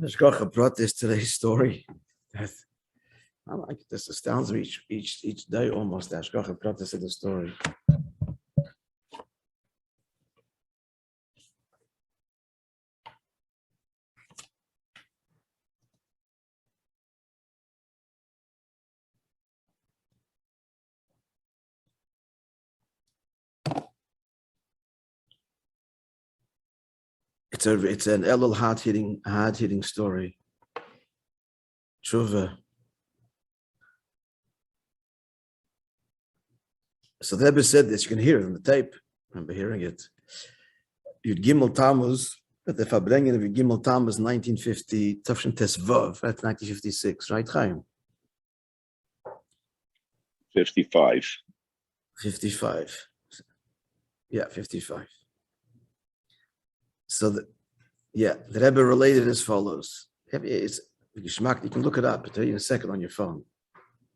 Hashgacha brought this today's story. That I like it. This astounds me each day almost. Hashgacha brought this to the story. It's an Elul hard hitting story. Tshuva. So the Rebbe said this. You can hear it on the tape. I remember hearing it. Yud Gimel Tammuz, at the Farbrengen of Yud Gimel Tammuz, 1950, Tafshin Tesvav, that's 1956, right, Chaim? 55. 55. Yeah, 55. So the Rebbe related as follows. It's Geschmack, you can look it up. I'll tell you in a second on your phone.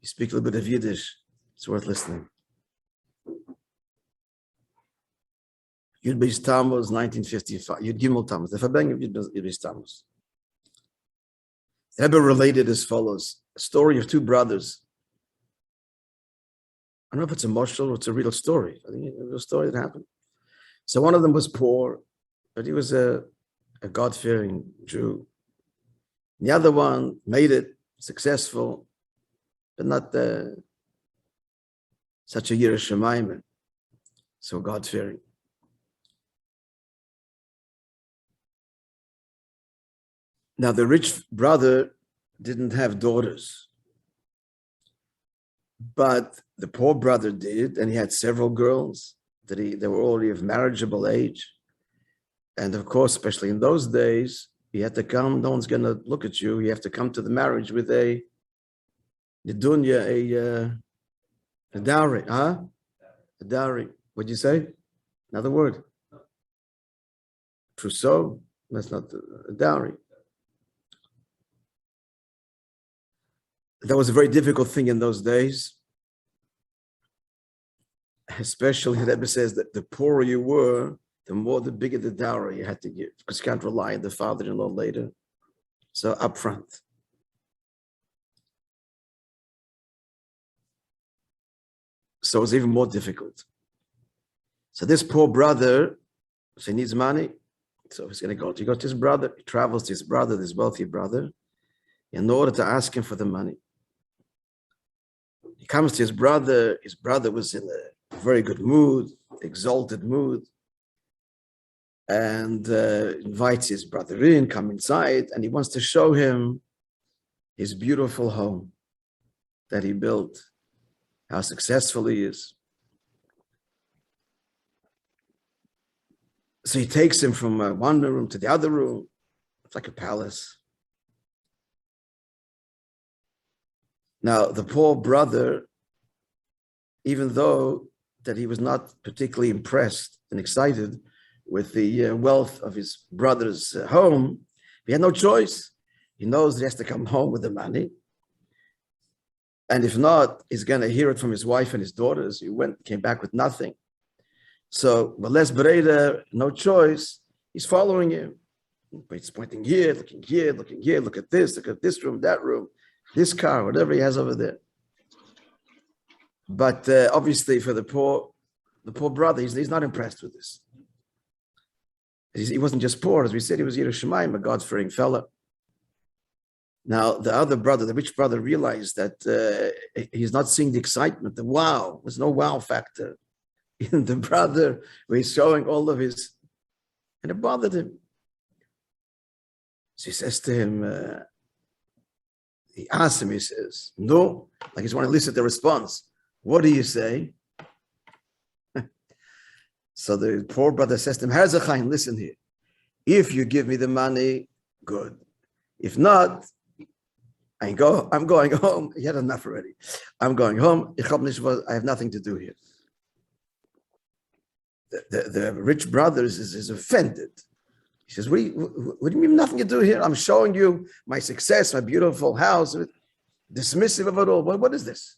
You speak a little bit of Yiddish. It's worth listening. Yud Beis Tammuz, 1955. Yud Gimel Tammuz. The Farbrengen of Yud Beis Tammuz. The Rebbe related as follows. A story of two brothers. I don't know if it's a marshal or it's a real story. I think it's a real story that happened. So one of them was poor, but he was a God-fearing Jew. The other one made it successful, but not such a Yireh Shamayim, so God-fearing. Now, the rich brother didn't have daughters, but the poor brother did, and he had several girls they were already of marriageable age. And of course, especially in those days, you had to come, no one's going to look at you. You have to come to the marriage with a dowry, huh? A dowry. What'd you say? Another word. Trousseau? That's not a dowry. That was a very difficult thing in those days. Especially, the Rebbe says that the poorer you were, the bigger the dowry you had to give, because you can't rely on the father-in-law later. So upfront. So it was even more difficult. So this poor brother, so he needs money. So he's going to go to his brother. He travels to his brother, this wealthy brother, in order to ask him for the money. He comes to his brother. His brother was in a very good mood, exalted mood, and invites his brother in, come inside, and he wants to show him his beautiful home that he built, how successful he is. So he takes him from one room to the other room. It's like a palace. Now, the poor brother, even though that he was not particularly impressed and excited with the wealth of his brother's home, he had no choice. He knows he has to come home with the money. And if not, he's going to hear it from his wife and his daughters. He came back with nothing. So, Bales Bereda, no choice, he's following him. He's pointing here, looking here, look at this room, that room, this car, whatever he has over there. But obviously for the poor brother, he's not impressed with this. He wasn't just poor, as we said, he was Yireh Shamayim, a God-fearing fellow. Now, the other brother, the rich brother, realized that he's not seeing the excitement, the wow. There's no wow factor in the brother where he's showing all of his, and it bothered him. So he says to him, he asks him, he says, no, like he's wanting to listen to the response. What do you say? So the poor brother says to him, Herzachayim, listen here. If you give me the money, good. If not, I'm going home. He had enough already. I'm going home. I have nothing to do here. The rich brother is offended. He says, what do you mean nothing to do here? I'm showing you my success, my beautiful house. Dismissive of it all. What is this?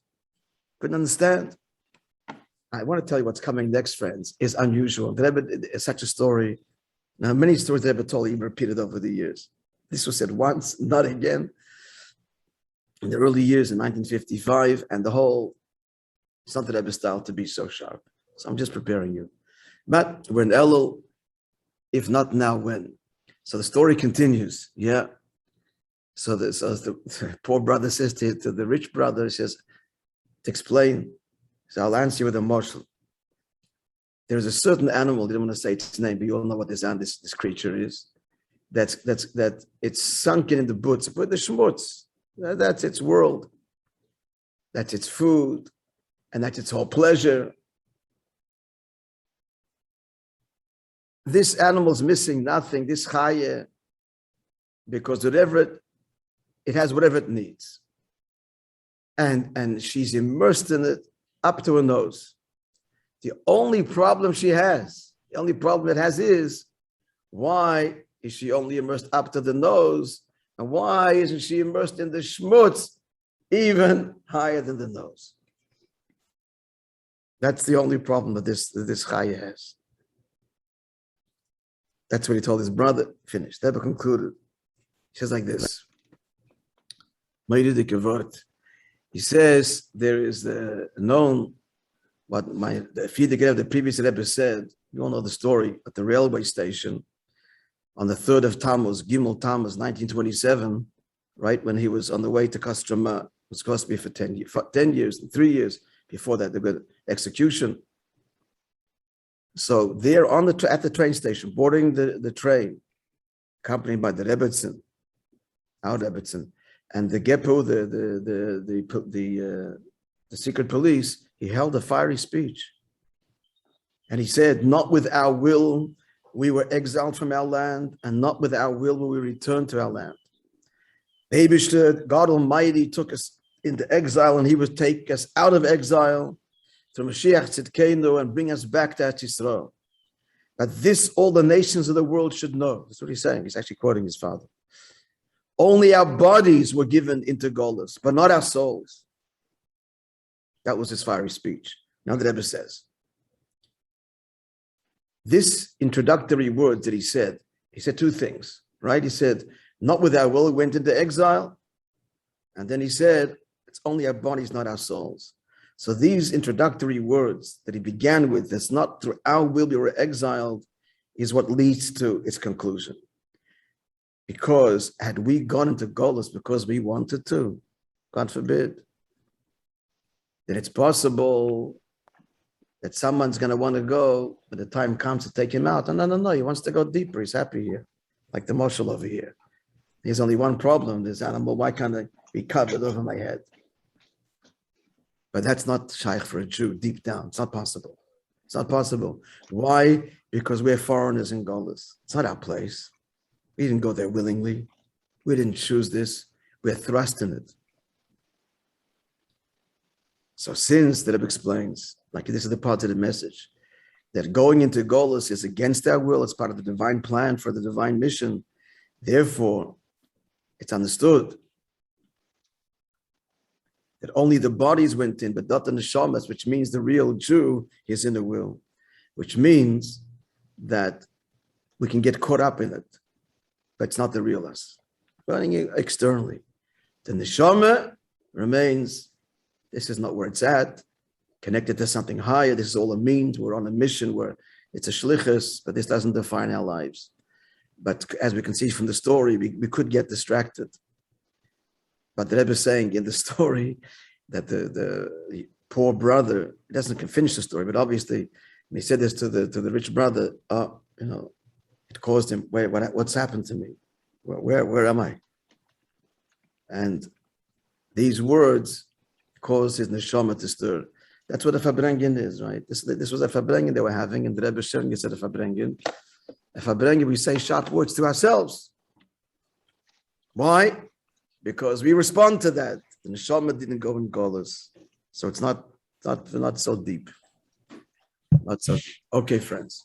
Couldn't understand. I want to tell you what's coming next, friends, is unusual. The Rebbe is such a story. Now, many stories the Rebbe told, he repeated over the years. This was said once, not again. In the early years in 1955, and the whole, it's not the Rebbe style to be so sharp. So I'm just preparing you. But we're in Elul, if not now, when? So the story continues. Yeah. So the poor brother says to the rich brother, he says, to explain, so I'll answer you with a morsel. There's a certain animal, they don't want to say its name, but you all know what this creature is. That it's sunken in the boots, but the schmutz. That's its world. That's its food. And that's its whole pleasure. This animal's missing nothing, this chaya, because whatever it has whatever it needs. And she's immersed in it up to her nose. The only problem it has is, why is she only immersed up to the nose? And why isn't she immersed in the schmutz even higher than the nose? That's the only problem that this chaya has. That's what he told his brother. Finished. Rebbe concluded. He says like this. He says there is known what the previous Rebbe said. You all know the story at the railway station on the 3rd of Tammuz, Gimel Tammuz, 1927, right when he was on the way to Kostroma. It was supposed to be for 10 years, 3 years before that, they got execution. So they're at the train station, boarding the train, accompanied by the Rebbetzin, our Rebbetzin, and the Gepo, the secret police. He held a fiery speech, and he said, "Not with our will we were exiled from our land, and not with our will will we return to our land. God Almighty took us into exile, and He would take us out of exile to Mashiach Tzidkenu and bring us back to Eretz Yisrael. But this all the nations of the world should know." That's what he's saying. He's actually quoting his father. "Only our bodies were given into Golus, but not our souls." That was his fiery speech. Now the Rebbe says, this introductory words that he said two things, right? He said, not with our will, we went into exile. And then he said, it's only our bodies, not our souls. So these introductory words that he began with, that's not through our will we were exiled, is what leads to its conclusion. Because had we gone into Golus because we wanted to, God forbid, then it's possible that someone's going to want to go, but the time comes to take him out. No, he wants to go deeper. He's happy here, like the Moshel over here. There's only one problem, this animal. Why can't I be covered over my head? But that's not shaykh for a Jew, deep down. It's not possible. It's not possible. Why? Because we're foreigners in Golus. It's not our place. We didn't go there willingly. We didn't choose this. We're thrust in it. So since the Rebbe explains, like this is the positive message, that going into Golus is against our will, it's part of the divine plan for the divine mission. Therefore, it's understood that only the bodies went in, but not the neshamas, which means the real Jew is in the will, which means that we can get caught up in it, but it's not the real us. Running it externally. The neshama remains. This is not where it's at, connected to something higher. This is all a means. We're on a mission where it's a shlichus, but this doesn't define our lives. But as we can see from the story, we could get distracted. But the Rebbe is saying in the story that the poor brother, he doesn't finish the story, but obviously, when he said this to the rich brother, it caused him, wait, what's happened to me? Where am I? And these words caused his neshama to stir. That's what a Fabrengen is, right? This was a Fabrengen they were having, and the Rebbe Shernger said a Fabrengen. A Fabrengen, we say sharp words to ourselves. Why? Because we respond to that. The neshama didn't go in Golus. So it's not so deep. Not so deep. Okay, friends.